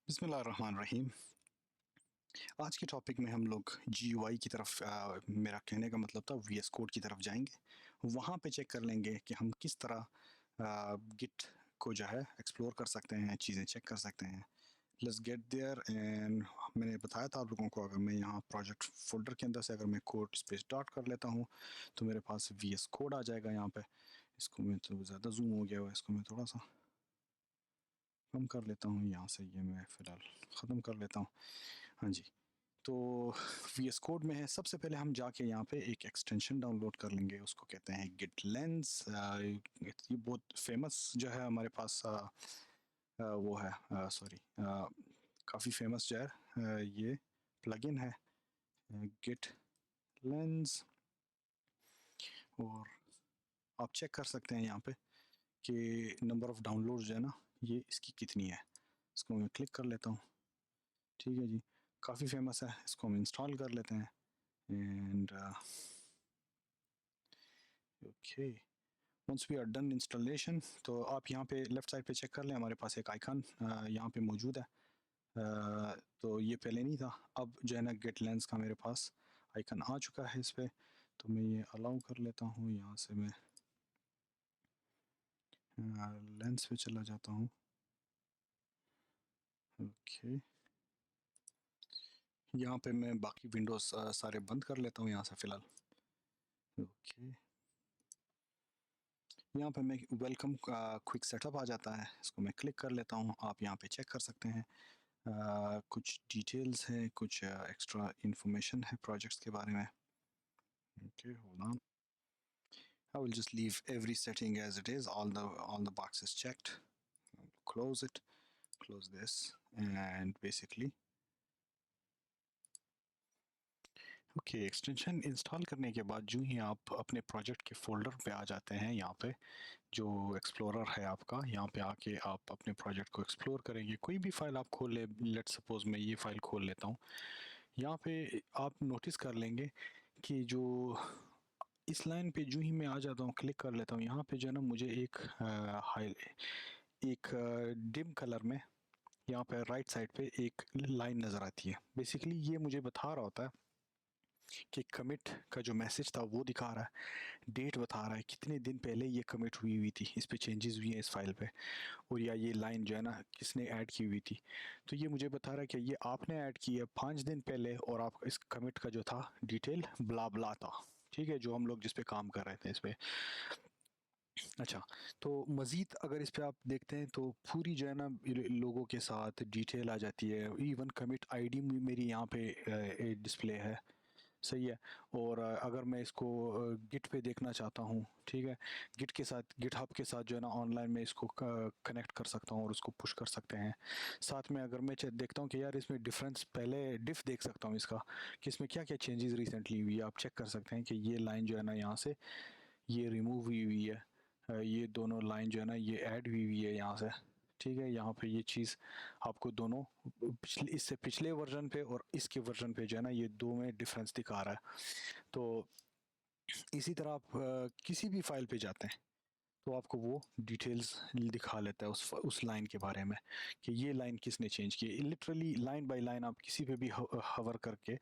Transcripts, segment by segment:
बिस्मिल्लाहिर्रहमानिर्रहीम। आज के टॉपिक में हम लोग जीयूआई की तरफ मेरा कहने का मतलब था वीएस कोड की तरफ जाएंगे। वहाँ पे चेक कर लेंगे कि हम किस तरह गिट को जो है एक्सप्लोर कर सकते हैं, चीज़ें चेक कर सकते हैं। लेट्स गेट देयर एंड मैंने बताया था आप लोगों को, अगर मैं यहाँ प्रोजेक्ट फोल्डर के अंदर से अगर मैं कोड स्पेस डॉट कर लेता हूँ तो मेरे पास वीएस कोड आ जाएगा यहाँ पे। इसको मैं तो ज़्यादा जूम हो गया हुआ है, इसको मैं थोड़ा सा कम कर लेता हूँ। यहाँ से ये मैं फ़िलहाल ख़त्म कर लेता हूँ। हाँ जी, तो वीएस कोड में है। सबसे पहले हम जाके यहाँ पे एक एक्सटेंशन डाउनलोड कर लेंगे, उसको कहते हैं गिट लेंस। ये बहुत फेमस जो है हमारे पास वो है, सॉरी, काफ़ी फेमस जो है ये प्लगइन है गिट लेंस। और आप चेक कर सकते हैं यहाँ पे कि नंबर ऑफ़ डाउनलोड जो है ना, ये इसकी कितनी है। इसको मैं क्लिक कर लेता हूँ। ठीक है जी, काफ़ी फेमस है, इसको हम इंस्टॉल कर लेते हैं। And okay, once we are done installation तो आप यहाँ पे लेफ़्ट साइड पे चेक कर लें, हमारे पास एक आइकन यहाँ पे मौजूद है। तो ये पहले नहीं था, अब जो है ना गेट लेंस का मेरे पास आइकन आ चुका है इस पे। तो मैं ये अलाउ कर लेता हूँ, यहाँ से मैं लेंस पे चला जाता हूँ। ओके, यहाँ पे मैं बाकी विंडोज़ सारे बंद कर लेता हूँ यहाँ से फ़िलहाल। ओके, यहाँ पे मैं वेलकम क्विक सेटअप आ जाता है, इसको मैं क्लिक कर लेता हूँ। आप यहाँ पे चेक कर सकते हैं, कुछ डिटेल्स हैं, कुछ एक्स्ट्रा इंफॉर्मेशन है प्रोजेक्ट्स के बारे में। Okay, hold on, I will just leave every setting as it is, all the boxes checked. Close it, close this, and basically okay, extension install करने के बाद जो ही आप अपने प्रोजेक्ट के फोल्डर पे आ जाते हैं, यहाँ पे जो एक्सप्लोरर है आपका, यहाँ पे आके आप अपने प्रोजेक्ट को एक्सप्लोर करेंगे। कोई भी फाइल आप खोल ले, लेट्स सपोज मैं ये फाइल खोल लेता हूँ। यहाँ पे आप नोटिस कर लेंगे कि जो इस लाइन पे जो ही मैं आ जाता हूँ, क्लिक कर लेता हूँ, यहाँ पे जो है ना मुझे एक डिम कलर में यहाँ पे राइट साइड पे एक लाइन नज़र आती है। बेसिकली ये मुझे बता रहा होता है कि कमिट का जो मैसेज था वो दिखा रहा है, डेट बता रहा है कितने दिन पहले ये कमिट हुई हुई थी, इस पे चेंजेस हुई हैं इस फाइल पे, और या ये लाइन जो है ना किसने ऐड की हुई थी। तो ये मुझे बता रहा है कि ये आपने ऐड की है 5 दिन पहले, और आप इस कमिट का जो था डिटेल ब्ला ब्ला था। ठीक है, जो हम लोग जिस पे काम कर रहे थे इस पे। अच्छा, तो मज़ीद अगर इस पे आप देखते हैं तो पूरी जो है ना लोगों के साथ डिटेल आ जाती है। इवन कमिट आईडी मेरी यहाँ पे डिस्प्ले है। सही है। और अगर मैं इसको गिट पे देखना चाहता हूँ, ठीक है, गिट के साथ, गिट हब के साथ जो है ना ऑनलाइन में इसको कनेक्ट कर सकता हूँ और उसको पुश कर सकते हैं। साथ में अगर मैं देखता हूँ कि यार इसमें डिफरेंस, पहले डिफ देख सकता हूँ इसका कि इसमें क्या क्या चेंजेस रिसेंटली हुई है। आप चेक कर सकते हैं कि ये लाइन जो है ना यहाँ से ये रिमूव हुई हुई है, ये दोनों लाइन जो है ना ये ऐड हुई हुई है यहाँ से। ठीक है, यहाँ पे ये चीज़ आपको दोनों पिछले, इससे पिछले वर्जन पे और इसके वर्जन पे जो है ना ये दो में डिफरेंस दिखा रहा है। तो इसी तरह आप किसी भी फाइल पे जाते हैं तो आपको वो डिटेल्स दिखा लेता है उस लाइन के बारे में कि ये लाइन किसने चेंज की। लिटरली लाइन बाय लाइन आप किसी पे भी हवर करके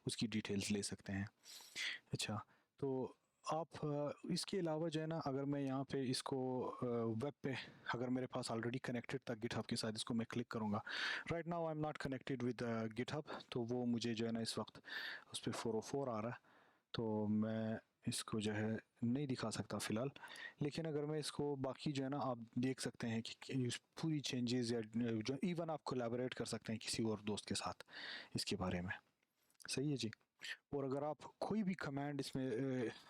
उसकी डिटेल्स ले सकते हैं। अच्छा, तो आप इसके अलावा जो है ना, अगर मैं यहाँ पे इसको वेब पे, अगर मेरे पास ऑलरेडी कनेक्टेड था गिटहब के साथ, इसको मैं क्लिक करूँगा। Right now I am not connected with GitHub, तो वो मुझे जो है ना इस वक्त उस पर 404 आ रहा है, तो मैं इसको जो है नहीं दिखा सकता फ़िलहाल। लेकिन अगर मैं इसको बाकी जो है ना, आप देख सकते हैं कि पूरी चेंजेस, या जो इवन आप कोलैबोरेट कर सकते हैं किसी और दोस्त के साथ इसके बारे में। सही है जी। और अगर आप कोई भी कमांड इसमें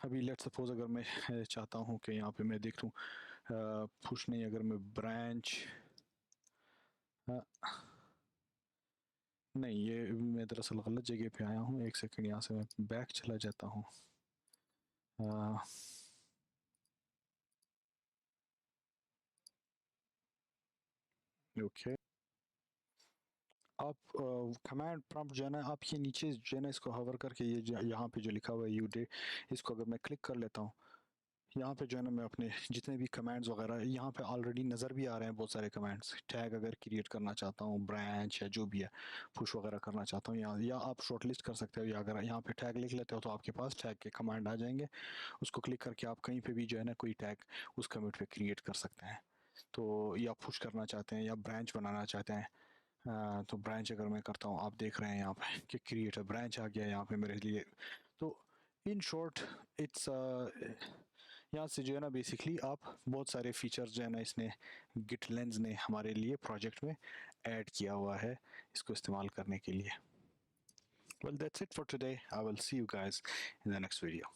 अभी लेट सपोज अगर मैं चाहता हूँ कि यहाँ पे मैं देख लूँ, पुश नहीं, अगर मैं ब्रांच, नहीं, ये मैं दरअसल गलत जगह पे आया हूँ। एक सेकंड, यहाँ से मैं बैक चला जाता हूँ। ओके, आप कमांड प्रॉम्प्ट जो है ना, आप ये नीचे जो है ना इसको हवर करके, ये यहाँ पे जो लिखा हुआ है यू डे, इसको अगर मैं क्लिक कर लेता हूँ, यहाँ पे जो है ना मैं अपने जितने भी कमांड्स वगैरह यहाँ पे ऑलरेडी नज़र भी आ रहे हैं बहुत सारे कमांड्स। टैग अगर क्रिएट करना चाहता हूँ, ब्रांच या जो भी है, पुश वगैरह करना चाहता हूँ यहाँ, या आप शॉर्ट लिस्ट कर सकते हो, या अगर यहाँ पे टैग लिख लेते हो तो आपके पास टैग के कमांड आ जाएंगे। उसको क्लिक करके आप कहीं पर भी जो है ना कोई टैग उस कमिट पर क्रिएट कर सकते हैं। तो या पुश करना चाहते हैं या ब्रांच बनाना चाहते हैं, तो ब्रांच अगर मैं करता हूँ, आप देख रहे हैं यहाँ पे कि क्रिएट अ ब्रांच आ गया यहाँ पे मेरे लिए। तो इन शॉर्ट इट्स यहाँ से जो है ना बेसिकली आप बहुत सारे फीचर्स जो है ना इसने गिट लेंस ने हमारे लिए प्रोजेक्ट में ऐड किया हुआ है इसको इस्तेमाल करने के लिए। Well, that's it for today. I will see you guys in the next video.